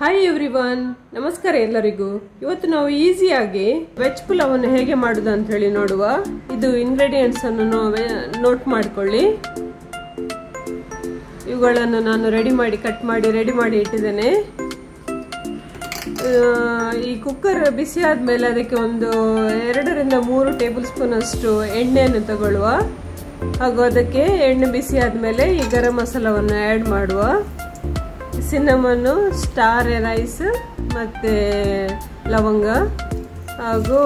Hi everyone, ನಮಸ್ಕಾರ ಎಲ್ಲರಿಗೂ. ಇವತ್ತು ನಾವು ಈಸಿಯಾಗಿ ವೆಜ್ ಪುಲಾವನ್ನು ಹೇಗೆ ಮಾಡೋದು ಅಂತ ಹೇಳಿ ನೋಡುವ. ಇದು ಇಂಗ್ರೀಡಿಯೆಂಟ್ಸ್ ಅನ್ನು ನೋಟ್ ಮಾಡಿಕೊಳ್ಳಿ. ಇವುಗಳನ್ನು ನಾನು ಕಟ್ ಮಾಡಿ ರೆಡಿ ಮಾಡಿ ಇಟ್ಟಿದ್ದೇನೆ. ಈ ಕುಕ್ಕರ್ ಬಿಸಿ ಆದ್ಮೇಲೆ ಅದಕ್ಕೆ ಒಂದು 2 ರಿಂದ 3 ಟೇಬಲ್ ಸ್ಪೂನ್ ಅಷ್ಟು ಎಣ್ಣೆಯನ್ನು ತಗೊಳ್ಳುವ. ಹಾಗೂ ಅದಕ್ಕೆ ಎಣ್ಣೆ ಬಿಸಿ ಆದ್ಮೇಲೆ ಈ ಗರಂ ಮಸಾಲವನ್ನು ಆ್ಯಡ್ ಮಾಡುವ. ಸಿನ್ನಮನ್ನು, ಸ್ಟಾರ್ ರೈಸ್ ಮತ್ತೆ ಲವಂಗ, ಹಾಗೂ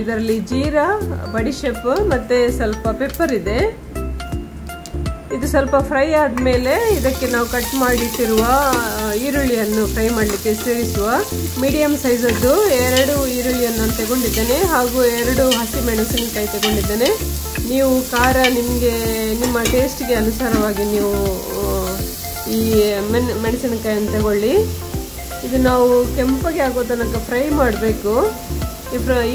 ಇದರಲ್ಲಿ ಜೀರಾ, ಬಡಿಶೆಪ್ ಮತ್ತೆ ಸ್ವಲ್ಪ ಪೆಪ್ಪರ್ ಇದೆ. ಇದು ಸ್ವಲ್ಪ ಫ್ರೈ ಆದ್ಮೇಲೆ ಇದಕ್ಕೆ ನಾವು ಕಟ್ ಮಾಡಿಟ್ಟಿರುವ ಈರುಳ್ಳಿಯನ್ನು ಫ್ರೈ ಮಾಡಲಿಕ್ಕೆ ಸೇರಿಸುವ. ಮೀಡಿಯಂ ಸೈಜದ್ದು 2 ಈರುಳ್ಳಿಯನ್ನು ತಗೊಂಡಿದ್ದೇನೆ, ಹಾಗೂ 2 ಹಸಿಮೆಣಸಿನಕಾಯಿ ತಗೊಂಡಿದ್ದೇನೆ. ನೀವು ಖಾರ ನಿಮ್ಮ ಟೇಸ್ಟ್ಗೆ ಅನುಸಾರವಾಗಿ ನೀವು ಈ ಮೆಣಸಿನಕಾಯನ್ನು ತಗೊಳ್ಳಿ. ಇದು ನಾವು ಕೆಂಪಗೆ ಆಗೋ ತನಕ ಫ್ರೈ ಮಾಡಬೇಕು.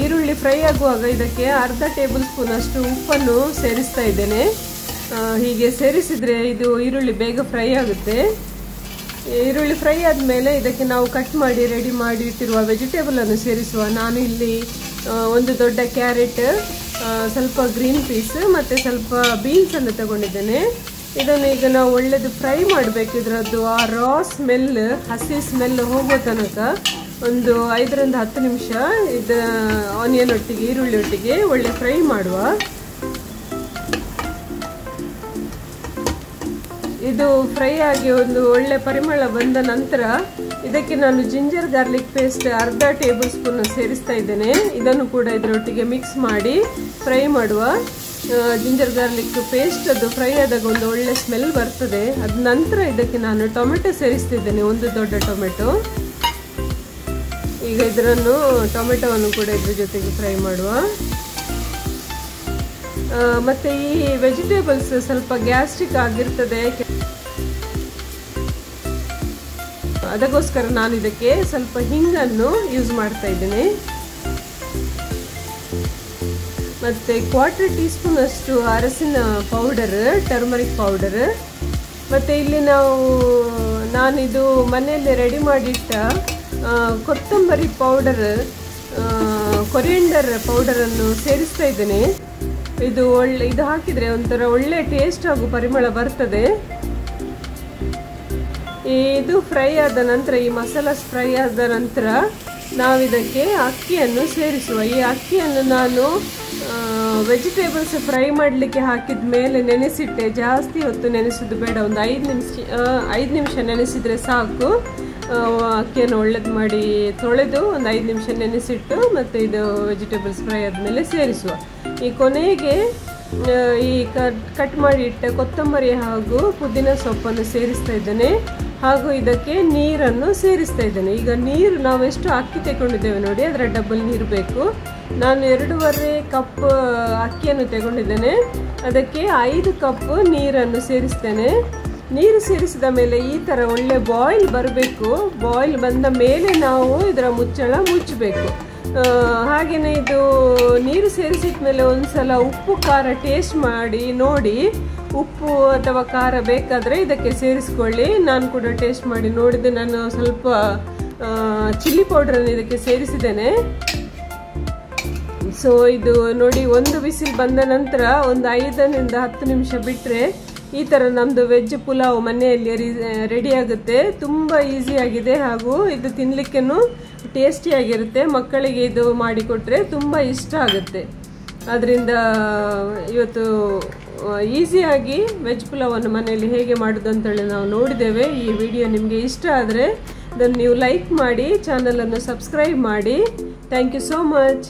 ಈರುಳ್ಳಿ ಫ್ರೈ ಆಗುವಾಗ ಇದಕ್ಕೆ ಅರ್ಧ ಟೇಬಲ್ ಸ್ಪೂನ್ ಅಷ್ಟು ಉಪ್ಪನ್ನು ಸೇರಿಸ್ತಾ ಇದ್ದೇನೆ. ಹೀಗೆ ಸೇರಿಸಿದ್ರೆ ಇದು ಈರುಳ್ಳಿ ಬೇಗ ಫ್ರೈ ಆಗುತ್ತೆ. ಈರುಳ್ಳಿ ಫ್ರೈ ಆದಮೇಲೆ ಇದಕ್ಕೆ ನಾವು ಕಟ್ ಮಾಡಿ ರೆಡಿ ಮಾಡಿ ಇಟ್ಟಿರುವ ವೆಜಿಟೇಬಲ್ ಅನ್ನು ಸೇರಿಸುವ. ನಾನು ಇಲ್ಲಿ ಒಂದು ದೊಡ್ಡ ಕ್ಯಾರೆಟ್, ಸ್ವಲ್ಪ ಗ್ರೀನ್ ಪೀಸ್ ಮತ್ತೆ ಸ್ವಲ್ಪ ಬೀನ್ಸ್ ಅನ್ನು ತಗೊಂಡಿದ್ದೇನೆ. ಇದನ್ನು ಈಗ ನಾವು ಒಳ್ಳೆದು ಫ್ರೈ ಮಾಡಬೇಕು. ಇದರದ್ದು ಆ ರಾ ಸ್ಮೆಲ್, ಹಸಿ ಸ್ಮೆಲ್ ಹೋಗೋ ತನಕ ಒಂದು 5 ರಿಂದ 10 ನಿಮಿಷ ಇದು ಆನಿಯನ್ ಒಟ್ಟಿಗೆ, ಈರುಳ್ಳಿ ಒಟ್ಟಿಗೆ ಒಳ್ಳೆ ಫ್ರೈ ಮಾಡುವ. ಇದು ಫ್ರೈ ಆಗಿ ಒಂದು ಒಳ್ಳೆ ಪರಿಮಳ ಬಂದ ನಂತರ ಇದಕ್ಕೆ ನಾನು ಜಿಂಜರ್ ಗಾರ್ಲಿಕ್ ಪೇಸ್ಟ್ ಅರ್ಧ ಟೇಬಲ್ ಸ್ಪೂನ್ ಸೇರಿಸ್ತಾ ಇದ್ದೇನೆ. ಇದನ್ನು ಕೂಡ ಇದರೊಟ್ಟಿಗೆ ಮಿಕ್ಸ್ ಮಾಡಿ ಫ್ರೈ ಮಾಡುವ. ಜಿಂಜರ್ ಗಾರ್ಲಿಕ್ ಪೇಸ್ಟ್ ಅದು ಫ್ರೈ ಆದಾಗ ಒಂದು ಒಳ್ಳೆ ಸ್ಮೆಲ್ ಬರ್ತದೆ. ಅದ ನಂತರ ಇದಕ್ಕೆ ನಾನು ಟೊಮೆಟೊ ಸೇರಿಸ್ತಿದ್ದೇನೆ, ಒಂದು ದೊಡ್ಡ ಟೊಮೆಟೊ. ಈಗ ಟೊಮೆಟೊವನ್ನು ಕೂಡ ಇದ್ರ ಜೊತೆಗೆ ಫ್ರೈ ಮಾಡುವ. ಮತ್ತೆ ಈ ವೆಜಿಟೇಬಲ್ಸ್ ಸ್ವಲ್ಪ ಗ್ಯಾಸ್ಟ್ರಿಕ್ ಆಗಿರ್ತದೆ, ಅದಕ್ಕೋಸ್ಕರ ನಾನು ಇದಕ್ಕೆ ಸ್ವಲ್ಪ ಹಿಂಗನ್ನು ಯೂಸ್ ಮಾಡ್ತಾ ಇದ್ದೇನೆ. ಮತ್ತೆ 1/4 ಟೀ ಸ್ಪೂನ್ ಅಷ್ಟು ಅರಸಿನ ಪೌಡರ್, ಟರ್ಮರಿಕ್ ಪೌಡರ್. ಮತ್ತೆ ಇಲ್ಲಿ ನಾನಿದು ಮನೆಯಲ್ಲಿ ರೆಡಿ ಮಾಡಿಟ್ಟ ಕೊತ್ತಂಬರಿ ಪೌಡರ್, ಕೊರಿಯಂಡರ್ ಪೌಡರ್ ಅನ್ನು ಸೇರಿಸ್ತಾ ಇದ್ದೇನೆ. ಇದು ಹಾಕಿದ್ರೆ ಒಂಥರ ಒಳ್ಳೆ ಟೇಸ್ಟ್ ಹಾಗೂ ಪರಿಮಳ ಬರ್ತದೆ. ಇದು ಫ್ರೈ ಆದ ನಂತರ, ಈ ಮಸಾಲ ಫ್ರೈ ಆದ ನಂತರ ನಾವಿದಕ್ಕೆ ಅಕ್ಕಿಯನ್ನು ಸೇರಿಸುವ. ಈ ಅಕ್ಕಿಯನ್ನು ನಾನು ವೆಜಿಟೇಬಲ್ಸ್ ಫ್ರೈ ಮಾಡಲಿಕ್ಕೆ ಹಾಕಿದ ಮೇಲೆ ನೆನೆಸಿಟ್ಟೆ. ಜಾಸ್ತಿ ಹೊತ್ತು ನೆನೆಸೋದು ಬೇಡ, ಒಂದು 5 ನಿಮಿಷ ನೆನೆಸಿದರೆ ಸಾಕು. ಅಕ್ಕಿಯನ್ನು ಒಳ್ಳೇದು ಮಾಡಿ ತೊಳೆದು ಒಂದು 5 ನಿಮಿಷ ನೆನೆಸಿಟ್ಟು ಮತ್ತೆ ಇದು ವೆಜಿಟೇಬಲ್ಸ್ ಫ್ರೈ ಆದಮೇಲೆ ಸೇರಿಸುವ. ಈ ಕೊನೆಗೆ ಈ ಕಟ್ ಮಾಡಿ ಇಟ್ಟ ಕೊತ್ತಂಬರಿ ಹಾಗೂ ಪುದೀನ ಸೊಪ್ಪನ್ನು ಸೇರಿಸ್ತಾ ಇದ್ದೇನೆ. ಹಾಗೂ ಇದಕ್ಕೆ ನೀರನ್ನು ಸೇರಿಸ್ತಾ ಇದ್ದೇನೆ. ಈಗ ನೀರು ನಾವು ಎಷ್ಟು ಅಕ್ಕಿ ತಗೊಂಡಿದ್ದೇವೆ ನೋಡಿ, ಅದರ ಡಬಲ್ ನೀರು ಬೇಕು. ನಾನು 2.5 ಕಪ್ ಅಕ್ಕಿಯನ್ನು ತಗೊಂಡಿದ್ದೇನೆ, ಅದಕ್ಕೆ 5 ಕಪ್ ನೀರನ್ನು ಸೇರಿಸ್ತೇನೆ. ನೀರು ಸೇರಿಸಿದ ಮೇಲೆ ಈ ಥರ ಒಳ್ಳೆ ಬಾಯ್ಲ್ ಬರಬೇಕು. ಬಾಯ್ಲ್ ಬಂದ ಮೇಲೆ ನಾವು ಇದರ ಮುಚ್ಚಳ ಮುಚ್ಚಬೇಕು. ಹಾಗೆಯೇ ಇದು ನೀರು ಸೇರಿಸಿದ ಮೇಲೆ ಒಂದ್ಸಲ ಉಪ್ಪು ಖಾರ ಟೇಸ್ಟ್ ಮಾಡಿ ನೋಡಿ. ಉಪ್ಪು ಅಥವಾ ಖಾರ ಬೇಕಾದರೆ ಇದಕ್ಕೆ ಸೇರಿಸ್ಕೊಳ್ಳಿ. ನಾನು ಕೂಡ ಟೇಸ್ಟ್ ಮಾಡಿ ನೋಡಿದೆ. ನಾನು ಸ್ವಲ್ಪ ಚಿಲ್ಲಿ ಪೌಡರನ್ನು ಇದಕ್ಕೆ ಸೇರಿಸಿದ್ದೇನೆ. ಸೊ ಇದು ನೋಡಿ, ಒಂದು ವಿಸಿಲ್ ಬಂದ ನಂತರ ಒಂದು 5 ರಿಂದ 10 ನಿಮಿಷ ಬಿಟ್ಟರೆ ಈ ಥರ ನಮ್ಮದು ವೆಜ್ ಪುಲಾವ್ ಮನೆಯಲ್ಲಿ ರೆಡಿ ಆಗುತ್ತೆ. ತುಂಬ ಈಸಿಯಾಗಿದೆ, ಹಾಗೂ ಇದು ತಿನ್ನಲಿಕ್ಕೂ ಟೇಸ್ಟಿಯಾಗಿರುತ್ತೆ. ಮಕ್ಕಳಿಗೆ ಇದು ಮಾಡಿಕೊಟ್ರೆ ತುಂಬ ಇಷ್ಟ ಆಗುತ್ತೆ. ಅದರಿಂದ ಇವತ್ತು ಈಸಿಯಾಗಿ ವೆಜ್ ಪುಲಾವನ್ನು ಮನೆಯಲ್ಲಿ ಹೇಗೆ ಮಾಡೋದು ಅಂತೇಳಿ ನಾವು ನೋಡಿದ್ದೇವೆ. ಈ ವಿಡಿಯೋ ನಿಮಗೆ ಇಷ್ಟ ಆದರೆ ಅದನ್ನು ನೀವು ಲೈಕ್ ಮಾಡಿ, ಚಾನಲನ್ನು ಸಬ್ಸ್ಕ್ರೈಬ್ ಮಾಡಿ. Thank you so much.